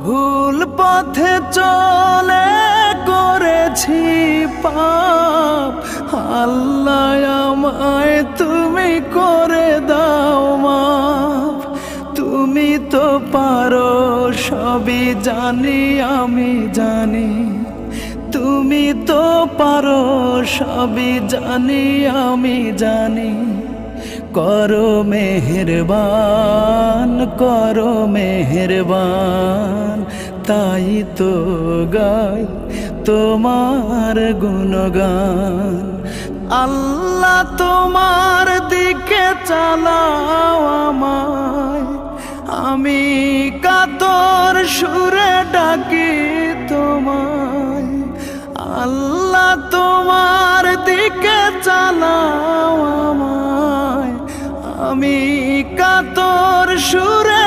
ভুল পথে চলে করেছি পাপ, আল্লাহ আমায় তুমি করে দাও মাফ। তুমি তো পারো সবই জানি আমি জানি, তুমি তো পারো সবই জানি আমি জানি। করো মেহেরবান, করো মেহেরবান, তাই তো গাই তোমার গুণগান। আল্লাহ তোমার দিকে চালাও আমায়, আমি কাতর সুরে ডাকি তোমায়। আল্লাহ তোমার দিকে চালাও আমায়, আমি কাতর সুরে